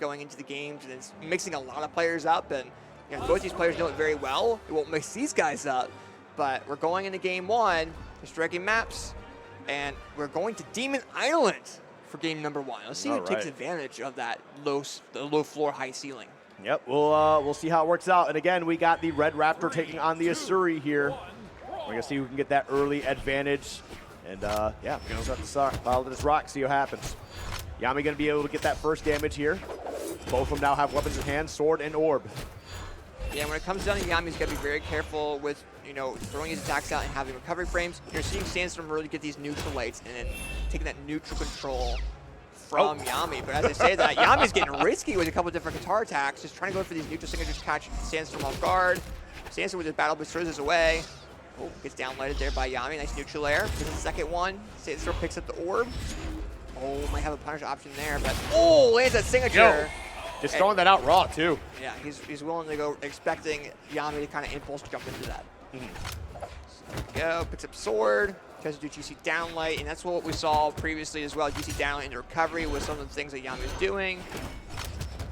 going into the games, and it's mixing a lot of players up, and you know, both these players know it very well. It won't mix these guys up, but we're going into game one, striking maps, and we're going to Demon Island for game number one. Let's see who takes advantage of that low floor, high ceiling. Yep, we'll see how it works out. And again, we got the Red Raptor taking on the Asuri here. We're gonna see who can get that early advantage. And yeah, we're gonna start to follow this rock, see what happens. Yami gonna be able to get that first damage here. Both of them now have weapons in hand, sword and orb. Yeah, when it comes down to Yami's got to be very careful with, you know, throwing his attacks out and having recovery frames. You're seeing Sandstorm really get these neutral lights and then taking that neutral control from Yami. But as I say that, Yami's getting risky with a couple different guitar attacks, just trying to go for these neutral signatures, catch Sandstorm off guard. Sandstorm with his battle boost throws this away. Oh, gets downlighted there by Yami. Nice neutral air. Gets the second one. Sandstorm picks up the orb. Oh, might have a punish option there, but lands that signature. Yo. Just throwing that out raw, too. Yeah, he's willing to go, expecting Yami to kind of impulse jump into that. So there we go, picks up sword, tries to do GC downlight, and that's what we saw previously as well. GC downlight into recovery was some of the things that Yami was doing.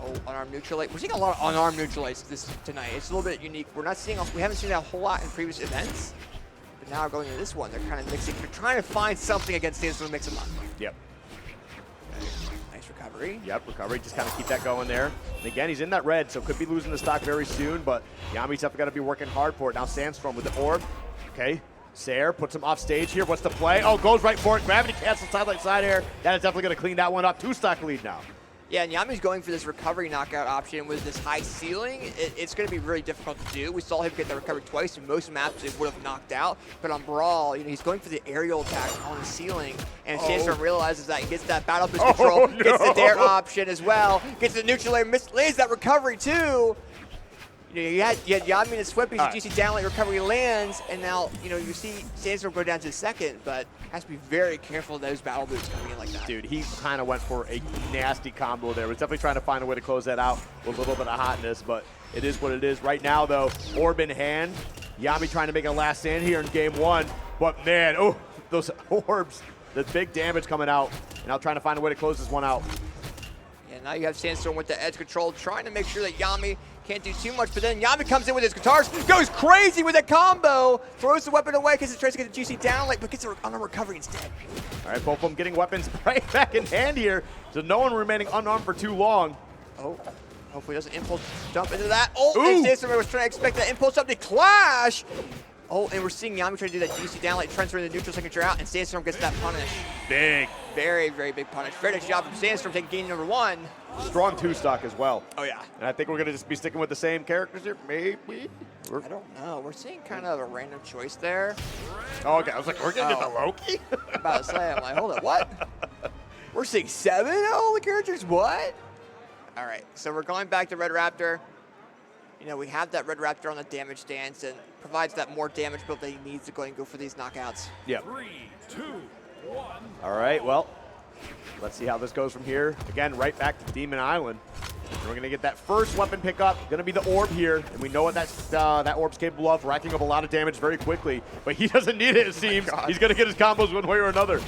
Oh, unarmed neutral light. We're seeing a lot of unarmed neutral lights tonight. It's a little bit unique. We haven't seen that a whole lot in previous events, but now going into this one, they're kind of mixing. They're trying to find something against Sandstorm to mix them up. Yep. Recovery. Yep, recovery. Just kind of keep that going there. And again, he's in that red, so could be losing the stock very soon, but Yami's definitely got to be working hard for it. Now Sandstorm with the orb. Okay. Sayer puts him off stage here. What's the play? Oh, goes right for it. Gravity cancel, side air. That is definitely going to clean that one up. 2-stock lead now. Yeah, and Yami's going for this recovery knockout option with this high ceiling. It's going to be really difficult to do. We saw him get that recovery twice. In most maps, it would have knocked out. But on Brawl, you know, he's going for the aerial attack on the ceiling. And Sandstorm realizes that he gets that battle boost control, gets the dare option as well, gets the neutral layer, lays that recovery too. You know, you had Yami and Swimpy, GC downlight recovery lands, and now, you know, you see Sandstorm go down to the second, but has to be very careful of those battle boosts coming in like that. Dude, he kind of went for a nasty combo there. Was definitely trying to find a way to close that out with a little bit of hotness, but it is what it is. Right now, though, orb in hand. Yami trying to make a last stand here in game one, but man, those orbs, the big damage coming out, and now trying to find a way to close this one out. Yeah, now you have Sandstorm with the edge control, trying to make sure that Yami can't do too much, but then Yami comes in with his guitars, goes crazy with a combo, throws the weapon away because it tries to get the GC downlight, but gets it on a recovery instead. All right, both of them getting weapons right back in hand here, so no one remaining unarmed for too long. Oh, hopefully doesn't impulse jump into that. Oh, and Sandstorm was trying to expect that impulse jump to clash. Oh, and we're seeing Yami try to do that GC downlight, transferring the neutral signature out, and Sandstorm gets that punish. Big. Very, very big punish. Very nice job from Sandstorm taking game number one. Strong 2-stock as well. Oh, yeah. And I think we're going to just be sticking with the same characters here, maybe? I don't know. We're seeing kind of a random choice there. Oh, okay. I was like, we're going to get the Loki? I'm about to say, I'm like, hold up, what? We're seeing 7 holy characters? What? All right, so we're going back to Red Raptor. You know, we have that Red Raptor on the damage stance and provides that more damage build that he needs to go and go for these knockouts. Yep. 3, 2, 1. All right, well, let's see how this goes from here. Again, right back to Demon Island. And we're going to get that first weapon pickup. Going to be the orb here, and we know what that orb's capable of, racking up a lot of damage very quickly. But he doesn't need it, it seems. He's going to get his combos one way or another.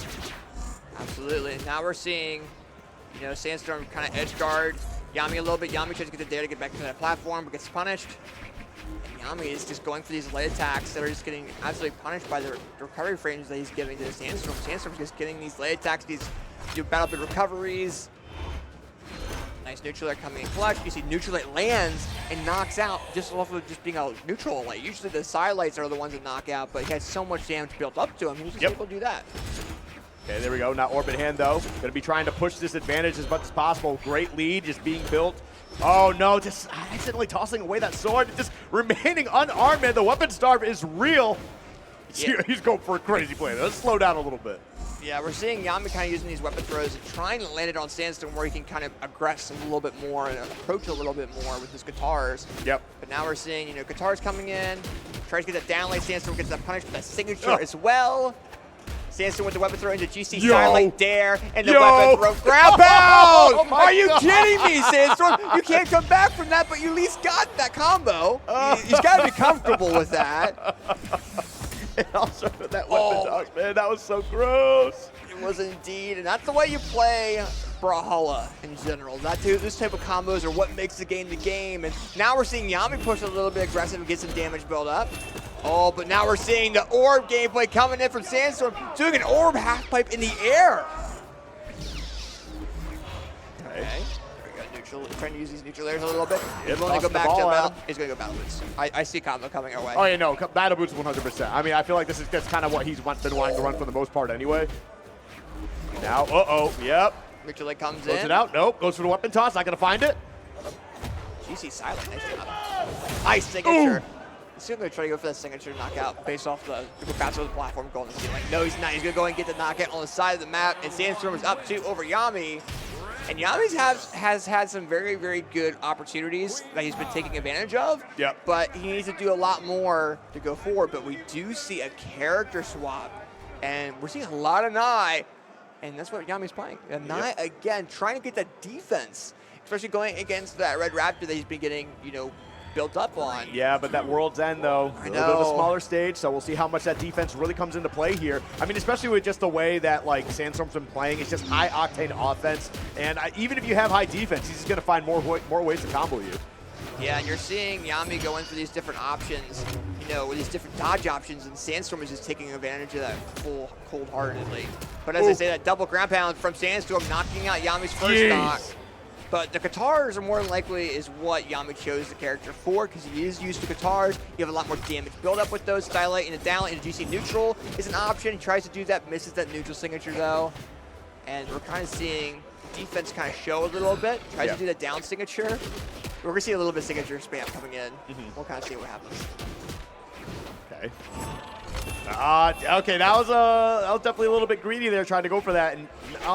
Absolutely. Now we're seeing, you know, Sandstorm kind of edge guard Yami a little bit. Yami tries to get the dare to get back to that platform, but gets punished. And Yami is just going for these light attacks that are just getting absolutely punished by the recovery frames that he's giving to the Sandstorm. Sandstorm's just getting these light attacks, these battle bit recoveries. Nice neutral light coming in clutch. You see neutral light lands and knocks out just off of just being a neutral light. Usually the side lights are the ones that knock out, but he has so much damage built up to him. He was just able to do that. Okay, there we go. Now orb in hand, though. Going to be trying to push this advantage as much as possible. Great lead just being built. Oh, no, just accidentally tossing away that sword. Just remaining unarmed, man. The weapon starve is real. Yeah. He's going for a crazy play. Let's slow down a little bit. Yeah, we're seeing Yami kind of using these weapon throws and trying to land it on Sandstorm where he can kind of aggress a little bit more and approach a little bit more with his guitars. Yep. But now we're seeing, you know, guitars coming in. Tries to get that down lane. Sandstorm gets that punish with that signature as well. Sandstorm with the weapon throw into GC Starlight Dare, and the weapon throw. Ground pound! Are you kidding me, Sandstorm? You can't come back from that, but you at least got that combo. He's got to be comfortable with that. And also that weapon dodge, man, that was so gross. It was indeed, and that's the way you play Brawlhalla in general. This type of combos are what makes the game. And now we're seeing Yami push a little bit aggressive and get some damage built up. Oh, but now we're seeing the orb gameplay coming in from Sandstorm, doing an orb half pipe in the air. Okay. There we go. Neutral, trying to use these neutral layers a little bit. He's going to go back to battle. He's going to go battle boots. I see combo coming our way. Oh, yeah, no. Battle boots 100%. I mean, I feel like that's kind of what he's been wanting to run for the most part anyway. Now, yep. Neutral leg comes Close in. it out. Nope. Goes for the weapon toss. Not going to find it. GC silent. Nice job. Nice signature. Ooh. He's going to try to go for that signature knockout based off the bounce of the platform going to the ceiling. No, he's not. He's going to go and get the knockout on the side of the map. And Sandstorm is up 2 over Yami. And Yami has had some very, very good opportunities that he's been taking advantage of. Yep. But he needs to do a lot more to go forward. But we do see a character swap. And we're seeing a lot of Nye. And that's what Yami's playing. And Nye, again, trying to get that defense. Especially going against that Red Raptor that he's been getting, built up on. Yeah, but that World's End, though, a little bit of a smaller stage, so we'll see how much that defense really comes into play here. I mean, especially with just the way that, Sandstorm's been playing. It's just high-octane offense, and even if you have high defense, he's just going to find more ways to combo you. Yeah, and you're seeing Yami go in for these different options, with these different dodge options, and Sandstorm is just taking advantage of that full cold-heartedly. But as I say, that double ground pound from Sandstorm knocking out Yami's first knock. But the guitars are more than likely is what Yami chose the character for, because he is used to guitars. You have a lot more damage build up with those. Stylight in the down, and GC neutral is an option. He tries to do that, misses that neutral signature though. And we're kind of seeing defense kind of show a little bit. Tries to do that down signature. We're gonna see a little bit of signature spam coming in. We'll kind of see what happens. Okay. Okay, that was definitely a little bit greedy there, trying to go for that, and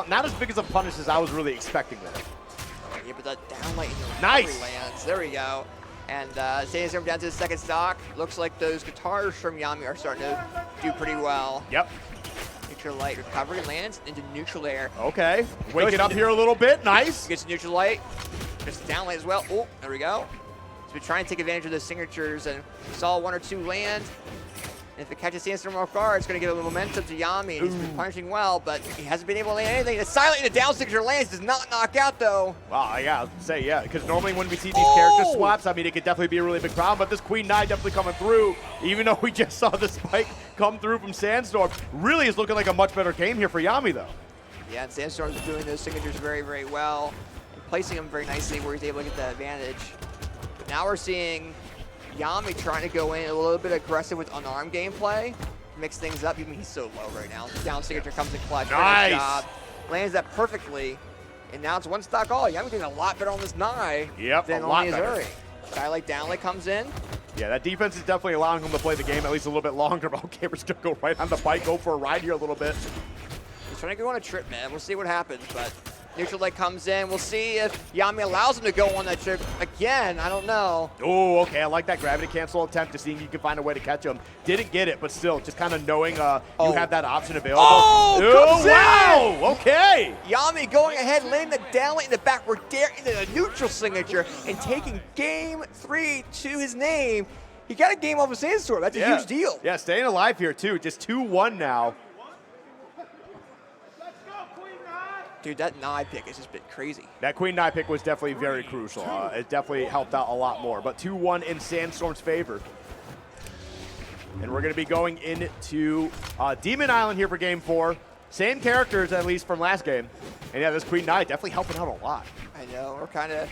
not as big as a punish as I was really expecting there. Yeah, but that downlight in the nice lands. There we go. And Sandstorm down to the second stock. Looks like those guitars from Yami are starting to do pretty well. Yep. Neutral light recovery lands into neutral air. Okay. Waking up here a little bit. Nice. Gets neutral light. Gets downlight as well. Oh, there we go. So we try and take advantage of those signatures, and we saw 1 or 2 land. And if it catches Sandstorm off guard, it's going to give a momentum to Yami. He's been punishing well, but he hasn't been able to land anything. The silent in the down signature lands does not knock out, though. Wow, yeah, I was going to say, yeah, because normally when we see these character swaps, I mean, it could definitely be a really big problem, but this Queen Nye definitely coming through, even though we just saw the spike come through from Sandstorm. Really is looking like a much better game here for Yami, though. Yeah, and Sandstorm's doing those signatures very, very well, and placing them very nicely where he's able to get the advantage. But now we're seeing Yami trying to go in a little bit aggressive with unarmed gameplay, mix things up. Even he's so low right now. Down signature comes in clutch. Nice job. Lands that perfectly, and now it's 1 stock all. Yami doing a lot better on this Nye than on the Azuri. Skylight downlight comes in. Yeah, that defense is definitely allowing him to play the game at least a little bit longer. Okay, we're just gonna go right on the bike, go for a ride here a little bit. He's trying to go on a trip, man. We'll see what happens, but neutral light comes in. We'll see if Yami allows him to go on that trip again. I don't know. Oh, okay. I like that gravity cancel attempt to see if you can find a way to catch him. Didn't get it, but still, just kind of knowing you have that option available. Oh, wow. Okay. Yami going ahead, landing the downlight in the back. We're there into the neutral signature and taking game 3 to his name. He got a game off of Sandstorm. That's a huge deal. Yeah, staying alive here, too. Just 2-1 now. Dude, that Nye pick has just been crazy. That Queen Nye pick was definitely very crucial. It definitely helped out a lot more. But 2-1 in Sandstorm's favor. And we're going to be going into Demon Island here for Game 4. Same characters, at least, from last game. And yeah, this Queen Nye definitely helping out a lot. I know. We're kind of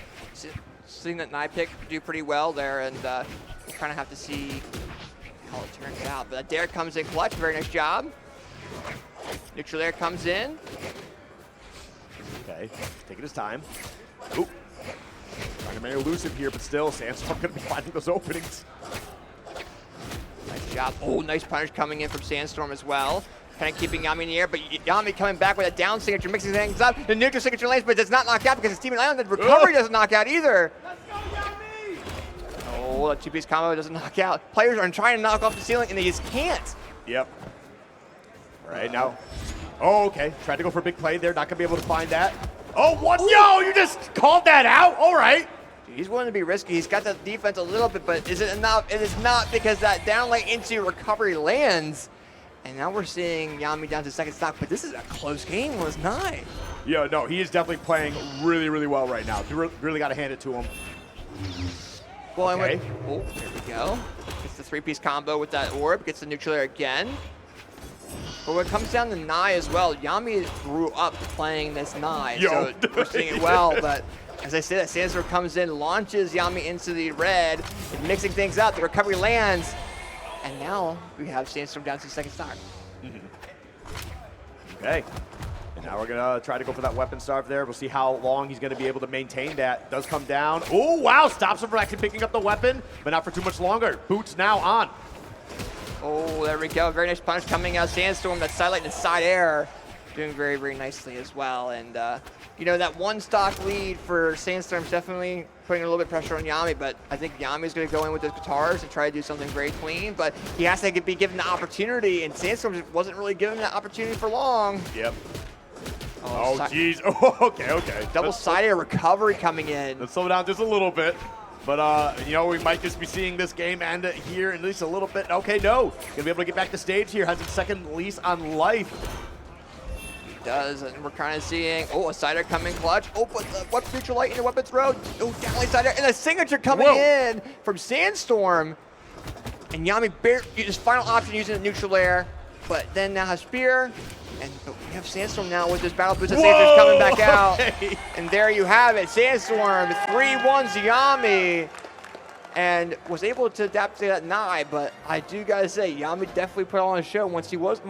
seeing that Nye pick do pretty well there. And we kind of have to see how it turns out. But Derek comes in clutch. Very nice job. Neutral air comes in. Okay, taking his time. Oop. Trying to remain elusive here, but still, Sandstorm going to be finding those openings. Nice job. Oh, nice punish coming in from Sandstorm as well. Kind of keeping Yami in the air, but Yami coming back with a down signature, mixing things up. The neutral signature lands, but it does not knock out because it's Demon Island. The recovery doesn't knock out either. Let's go, Yami! Oh, that 2-piece combo doesn't knock out. Players are trying to knock off the ceiling, and they just can't. Yep. All right, now. Oh, okay. Tried to go for a big play there. Not going to be able to find that. Oh, what? Yo, you just called that out? All right. Dude, he's willing to be risky. He's got the defense a little bit, but is it enough? It is not, because that down light into recovery lands. And now we're seeing Yami down to second stock, but this is a close game. It was 9. Yeah, no, he is definitely playing really, really well right now. Really got to hand it to him. Well, Okay. oh, there we go. Gets the 3-piece combo with that orb, gets the neutral air again. But when it comes down to Nai as well, Yami grew up playing this Nai, so we're seeing it well. But as I said, Sandstorm comes in, launches Yami into the red, and mixing things up. The recovery lands, and now we have Sandstorm down to second stock. Okay. And now we're going to try to go for that weapon starve there. We'll see how long he's going to be able to maintain that. Does come down. Oh, wow. Stops him from actually picking up the weapon, but not for too much longer. Boots now on. Oh, there we go. Very nice punch coming out. Sandstorm, that sidelight and side air, doing very, very nicely as well. And, you know, that 1 stock lead for Sandstorm's definitely putting a little bit of pressure on Yami, but I think Yami's going to go in with those guitars and try to do something very clean, but he has to be given the opportunity, and Sandstorm wasn't really given that opportunity for long. Yep. Oh, jeez. Oh, okay. Double side air recovery coming in. Let's slow down just a little bit. But, you know, we might just be seeing this game end here at least a little bit. Okay, no. Going to be able to get back to stage here. Has his second lease on life. He does, and we're kind of seeing, a side air coming clutch. Oh, but what's neutral light in your weapon throw? Oh, down side air, and a signature coming in from Sandstorm. And Yami, his final option using the neutral air, but then now has Spear. But we have Sandstorm now with this battle boost that Sandstorm's coming back out. And there you have it, Sandstorm 3-1 Yami. And was able to adapt to that Nai, but I do gotta say, Yami definitely put on a show once he was